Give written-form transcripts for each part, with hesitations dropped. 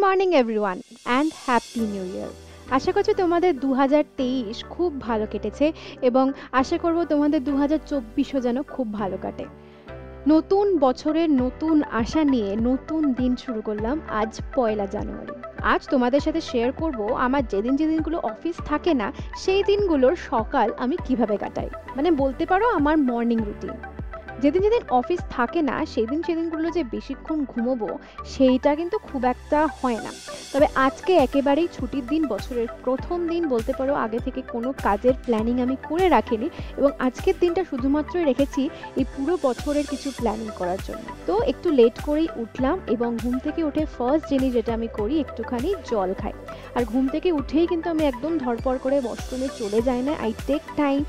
Morning everyone and happy new year. আশা করছি তোমাদের 2023 খুব ভালো কেটেছে এবং আশা করব তোমাদের 2024ও যেন খুব ভালো কাটে। নতুন বছরের নতুন আশা নিয়ে নতুন দিন শুরু করলাম আজ 1 জানুয়ারি। আজ তোমাদের সাথে শেয়ার করব আমার যেদিনগুলো অফিস থাকে না সেই দিনগুলোর সকাল আমি কিভাবে কাটাই, মানে বলতে পারো আমার মর্নিং রুটিন। যেদিন অফিস থাকে না সেদিনগুলো যে বেশিক্ষণ ঘুমোবো সেইটা কিন্তু খুব একটা হয় না। তবে আজকে একেবারেই ছুটির দিন, বছরের প্রথম দিন বলতে পারো, আগে থেকে কোনো কাজের প্ল্যানিং আমি করে রাখিনি এবং আজকের দিনটা শুধুমাত্রই রেখেছি এই পুরো বছরের কিছু প্ল্যানিং করার জন্য। তো একটু লেট করেই উঠলাম এবং ঘুম থেকে উঠে ফার্স্ট জিনিস যেটা আমি করি একটুখানি জল খাই। আর ঘুম থেকে উঠেই কিন্তু আমি একদম ধরপড় করে ওয়াশরুমে চলে যাই না, আই টেক টাইম,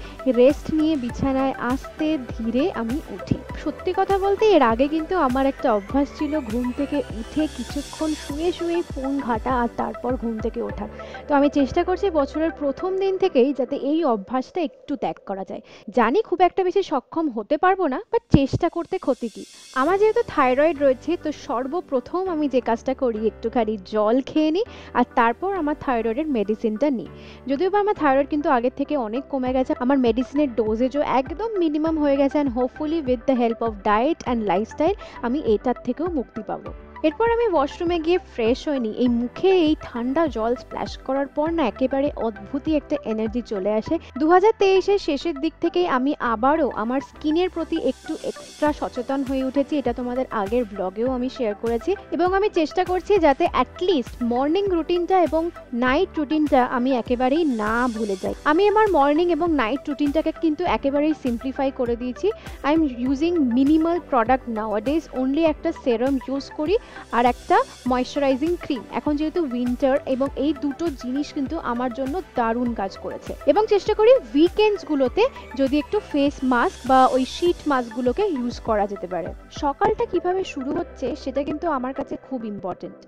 রেস্ট নিয়ে বিছানায় আস্তে ধীরে আমি উঠি। সত্যি কথা বলতে এর আগে কিন্তু আমার একটা অভ্যাস ছিল ঘুম থেকে উঠে কিছুক্ষণ শুয়ে শুয়ে ফোন ঘাঁটা আর তারপর ঘুম থেকে ওঠা। তো আমি চেষ্টা করছি বছরের প্রথম দিন থেকেই যাতে এই অভ্যাসটা একটু ত্যাগ করা যায়। জানি খুব একটা বেশি সক্ষম হতে পারবো না, বাট চেষ্টা করতে ক্ষতি কি। আমার যেহেতু থাইরয়েড রয়েছে তো সর্বপ্রথম আমি যে কাজটা করি একটুখানি জল খেয়ে নিই আর তারপর আমার থাইরয়েডের মেডিসিনটা নিই। যদিও বা আমার থাইরয়েড কিন্তু আগের থেকে অনেক কমে গেছে, আমার মেডিসিনের ডোজেজও একদম মিনিমাম হয়ে গেছে, and hopefully with the help of diet and lifestyle আমি এটার থেকেও মুক্তি পাবো। এরপর আমি ওয়াশরুমে গিয়ে ফ্রেশ হইনি, এই মুখে এই ঠান্ডা জল স্প্ল্যাশ করার পর না একেবারে অদ্ভুতই একটা এনার্জি চলে আসে। 2023-এর শেষের দিক থেকেই আমি আবারও আমার স্কিনের প্রতি একটু এক্সট্রা সচেতন হয়ে উঠেছি, এটা তোমাদের আগের ব্লগেও আমি শেয়ার করেছি এবং আমি চেষ্টা করছি যাতে অ্যাটলিস্ট মর্নিং রুটিনটা এবং নাইট রুটিনটা আমি একেবারেই না ভুলে যাই। আমি আমার মর্নিং এবং নাইট রুটিনটাকে কিন্তু একেবারেই সিম্পলিফাই করে দিয়েছি। I am using minimal product নাওয়াডেজ, only একটা সেরাম ইউজ করি আর একটা ময়শ্চারাইজিং ক্রিম। এখন যেহেতু উইন্টার এবং এই দুটো জিনিস কিন্তু আমার জন্য দারুণ কাজ করেছে এবং চেষ্টা করি উইকেন্ডসগুলোতে যদি একটু ফেস মাস্ক বা ওই শীট মাস্কগুলোকে ইউজ করা যেতে পারে। সকালটা কিভাবে শুরু হচ্ছে সেটা কিন্তু আমার কাছে খুব ইম্পর্টেন্ট।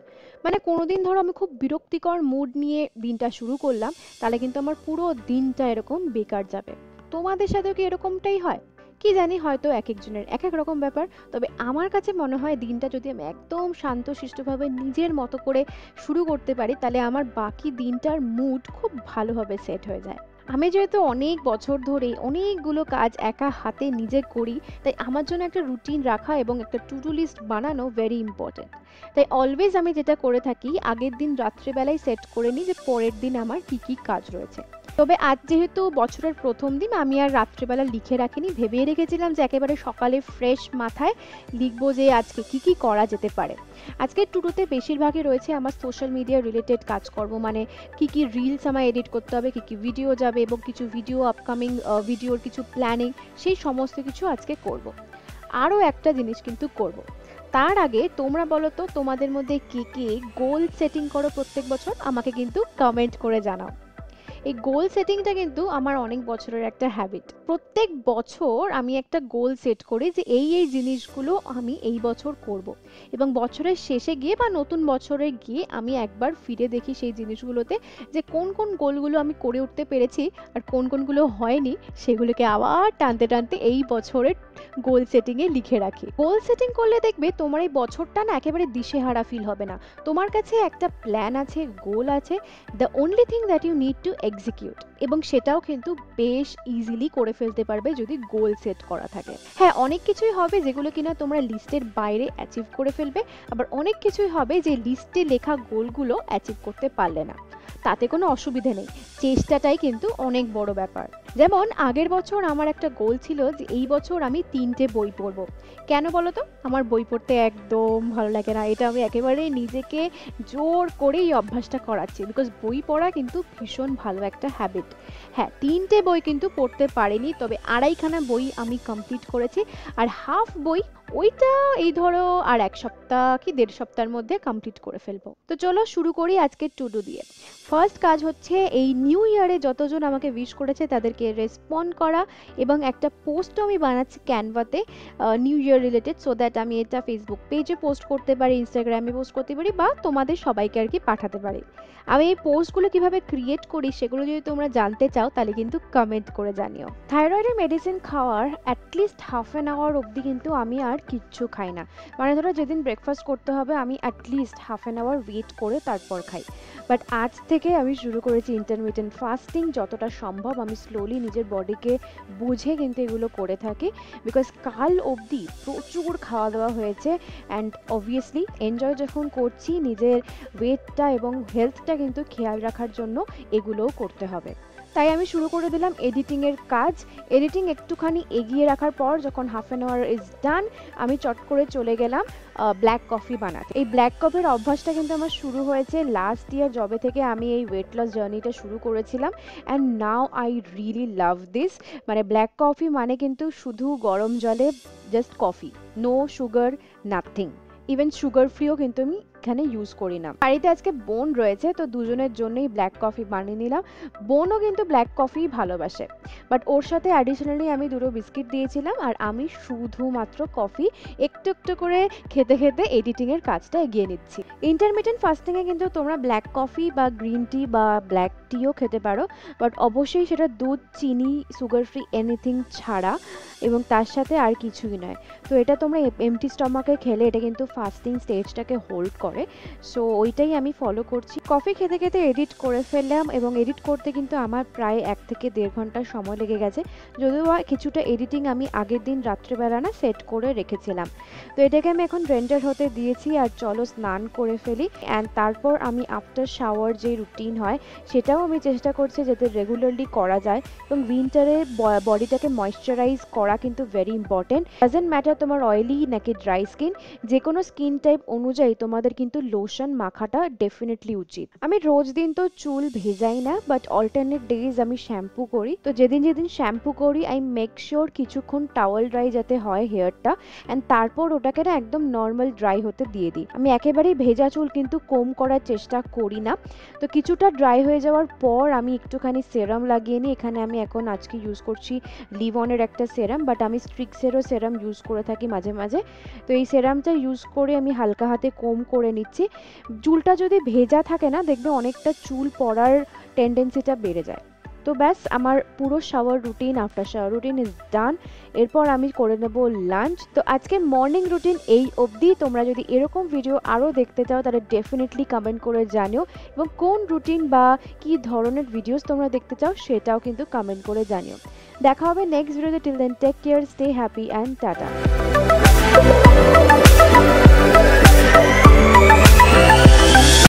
মানে কোনোদিন ধরো আমি খুব বিরক্তিকর মুড নিয়ে দিনটা শুরু করলাম, তাহলে কিন্তু আমার পুরো দিনটা এরকম বেকার যাবে। তোমাদের সাথেও কি এরকমটাই হয়? কি জানি, হয়তো এক একজনের এক এক রকম ব্যাপার। তবে আমার কাছে মনে হয় দিনটা যদি আমি একদম শান্তশিষ্টভাবে নিজের মতো করে শুরু করতে পারি তাহলে আমার বাকি দিনটার মুড খুব ভালোভাবে সেট হয়ে যায়। আমি যেহেতু অনেক বছর ধরে অনেকগুলো কাজ একা হাতে নিজে করি, তাই আমার জন্য একটা রুটিন রাখা এবং একটা টু ডু লিস্ট বানানো ভেরি ইম্পর্টেন্ট। তাই অলওয়েজ আমি যেটা করে থাকি আগের দিন রাত্রেবেলায় সেট করে নিই যে পরের দিন আমার কি কি কাজ রয়েছে। তবে আজ যেহেতু বছরের প্রথম দিন আমি আর রাত্রেবেলা লিখে রাখিনি, ভেবে রেখেছিলাম যে একেবারে সকালে ফ্রেশ মাথায় লিখবো যে আজকে কি কি করা যেতে পারে। আজকের টুডুতে বেশিরভাগই রয়েছে আমার সোশ্যাল মিডিয়া রিলেটেড কাজকর্ম, মানে কি কি রিলস আমার এডিট করতে হবে, কি কি ভিডিও যাবে এবং কিছু ভিডিও আপকামিং ভিডিওর কিছু প্ল্যানিং, সেই সমস্ত কিছু আজকে করব। আরও একটা জিনিস কিন্তু করব। তার আগে তোমরা বলো তো তোমাদের মধ্যে কে কে গোল সেটিং করো প্রত্যেক বছর, আমাকে কিন্তু কমেন্ট করে জানাও। এই গোল সেটিংটা কিন্তু আমার অনেক বছরের একটা হ্যাবিট। প্রত্যেক বছর আমি একটা গোল সেট করি যে এই জিনিসগুলো আমি এই বছর করব এবং বছরের শেষে গিয়ে বা নতুন বছরে গিয়ে আমি একবার ফিরে দেখি সেই জিনিসগুলোতে যে কোন কোন গোলগুলো আমি করে উঠতে পেরেছি আর কোন কোনগুলো হয়নি, সেগুলোকে আবার টানতে টানতে এই বছরের গোল সেটিংয়ে লিখে রাখি। গোল সেটিং করলে দেখবে তোমার এই বছরটা না একেবারে দিশেহারা ফিল হবে না। তোমার কাছে একটা প্ল্যান আছে, গোল আছে, the only thing that you need to execute, এবং সেটাও কিন্তু বেশ ইজিলি করে ফেলতে পারবে যদি গোল সেট করা থাকে। হ্যাঁ, অনেক কিছুই হবে যেগুলো কিনা তোমরা লিস্টের বাইরে অ্যাচিভ করে ফেলবে, আবার অনেক কিছুই হবে যে লিস্টে লেখা গোলগুলো অ্যাচিভ করতে পারলে না, তাতে কোনো অসুবিধে নেই, চেষ্টাটাই কিন্তু অনেক বড় ব্যাপার। যেমন আগের বছর আমার একটা গোল ছিল যে এই বছর আমি 3টে বই পড়বো। কেন বলো তো? আমার বই পড়তে একদম ভালো লাগে না, এটা আমি একেবারে নিজেকে জোর করে এই অভ্যাসটা করাচ্ছি, বিকজ বই পড়া কিন্তু ভীষণ ভালো একটা হ্যাবিট। হ্যাঁ, 3টে বই কিন্তু পড়তে পারিনি, তবে 2.5খানা বই আমি কমপ্লিট করেছি, আর হাফ বই ওইটা এই ধরো আর 1 সপ্তাহ কি 1.5 সপ্তাহের মধ্যে কমপ্লিট করে ফেলবো। তো চলো শুরু করি আজকের টু ডু দিয়ে। ফার্স্ট কাজ হচ্ছে এই নিউ ইয়ারে যতজন আমাকে উইশ করেছে তাদেরকে তাদেরকে রেসপন্ড করা এবং একটা পোস্টও আমি বানাচ্ছি ক্যানভাতে new year related, so that আমি এটা ফেসবুক পেজে পোস্ট করতে পারি, ইনস্টাগ্রামে পোস্ট করতে পারি বা তোমাদের সবাইকে আর কি পাঠাতে পারি। আমি এই পোস্টগুলো কিভাবে ক্রিয়েট করি সেগুলো যদি তোমরা জানতে চাও তাহলে কিন্তু কমেন্ট করে জানিও। থাইরয়েডের মেডিসিন খাওয়ার অ্যাটলিস্ট হাফ অ্যান আওয়ার অবধি কিন্তু আমি আর কিচ্ছু খাই না। মানে ধরো যেদিন ব্রেকফাস্ট করতে হবে আমি at least half an hour wait করে তারপর খাই। বাট আজ থেকে আমি শুরু করেছি ইন্টারমিটেন্ট ফাস্টিং, যতটা সম্ভব আমি স্লোলি নিজের বডিকে বুঝে কিন্তু এগুলো করে থাকি, বিকজ কাল অবধি প্রচুর খাওয়া দাওয়া হয়েছে অ্যান্ড অবভিয়াসলি এনজয় যখন করছি নিজের ওয়েটটা এবং হেলথটা কিন্তু খেয়াল রাখার জন্য এগুলোও করতে হবে। তাই আমি শুরু করে দিলাম এডিটিংয়ের কাজ। এডিটিং একটুখানি এগিয়ে রাখার পর যখন half an hour is done আমি চট করে চলে গেলাম ব্ল্যাক কফি বানাতে। এই ব্ল্যাক কফির অভ্যাসটা কিন্তু আমার শুরু হয়েছে লাস্ট ইয়ার, যবে থেকে আমি এই ওয়েট লস জার্নিটা শুরু করেছিলাম and now I really love this. মানে ব্ল্যাক কফি মানে কিন্তু শুধু গরম জলে just coffee, no sugar, nothing, even sugar ফ্রিও কিন্তু আমি এখানে ইউজ করি না। বাড়িতে আজকে বোন রয়েছে তো দুজনের জন্যই ব্ল্যাক কফি বানিয়ে নিলাম। বোনও কিন্তু ব্ল্যাক কফি ভালোবাসে, বাট ওর সাথে অ্যাডিশনালি আমি দুটো বিস্কিট দিয়েছিলাম আর আমি শুধুমাত্র কফি একটু একটু করে খেতে খেতে এডিটিংয়ের কাজটা এগিয়ে নিচ্ছি। ইন্টারমিটেন্ট ফাস্টিংয়ে কিন্তু তোমরা ব্ল্যাক কফি বা গ্রিন টি বা ব্ল্যাক টিও খেতে পারো, বাট অবশ্যই সেটা দুধ, চিনি, সুগার ফ্রি এনিথিং ছাড়া এবং তার সাথে আর কিছুই নয়। তো এটা তোমরা এমটি স্টমাকে খেলে এটা কিন্তু ফাস্টিং স্টেজটাকে হোল্ড করে, সো ওইটাই আমি ফলো করছি। কফি খেতে খেতে এডিট করে ফেললাম এবং এডিট করতে কিন্তু আমার প্রায় 1 থেকে 1.5 ঘন্টা সময় লেগে গেছে, যদিও কিছুটা এডিটিং আমি আগের দিন রাত্রেবেলা না সেট করে রেখেছিলাম। তো এটাকে আমি এখন রেন্ডার হতে দিয়েছি আর চলো স্নান করে ফেলি অ্যান্ড তারপর আমি আফটার শাওয়ার যে রুটিন হয় সেটাও আমি চেষ্টা করছি যাতে রেগুলারলি করা যায়। এবং উইন্টারে বডিটাকে ময়েশ্চারাইজ করা কিন্তু ভেরি ইম্পর্টেন্ট। ডাজেন্ট ম্যাটার তোমার অয়েলি নাকি ড্রাই স্কিন, যে কোনো স্কিন টাইপ অনুযায়ী তোমাদের কিন্তু লোশন মাখাটা ডেফিনেটলি উচিত। আমি রোজ দিন তো চুল ভেজাই না, বাট অল্টারনেট ডেজ আমি শ্যাম্পু করি। তো যেদিন যেদিন শ্যাম্পু করি আই মেক শিওর কিছুক্ষণ টাওয়েল ড্রাই যাতে হয় হেয়ারটা, অ্যান্ড তারপর ওটাকে না একদম নর্মাল ড্রাই হতে দিয়ে দিই। আমি একেবারেই ভেজা চুল কিন্তু কোম করার চেষ্টা করি না। তো কিছুটা ড্রাই হয়ে যাওয়ার পর আমি একটুখানি সেরাম লাগিয়ে নিই। এখানে আমি এখন আজকে ইউজ করছি লিভনের একটা সেরাম, বাট আমি স্ট্রিক্সেরও সেরাম ইউজ করে থাকি মাঝে মাঝে। তো এই সেরামটা ইউজ করে আমি হালকা হাতে কোম করে নিচ্ছি। চুলটা যদি ভেজা থাকে না দেখবে অনেকটা চুল পড়ার টেন্ডেন্সিটা বেড়ে যায়। তো ব্যাস আমার পুরো shower routine, after shower routine is done. এরপর আমি করে নেব লাঞ্চ। তো আজকে মর্নিং রুটিন এই অবধি। তোমরা যদি এরকম ভিডিও আরও দেখতে চাও তাহলে ডেফিনেটলি কমেন্ট করে জানিও, এবং কোন রুটিন বা কী ধরনের ভিডিওস তোমরা দেখতে চাও সেটাও কিন্তু কমেন্ট করে জানিও। দেখা হবে নেক্সট ভিডিওতে। Till then take care, stay happy and tata.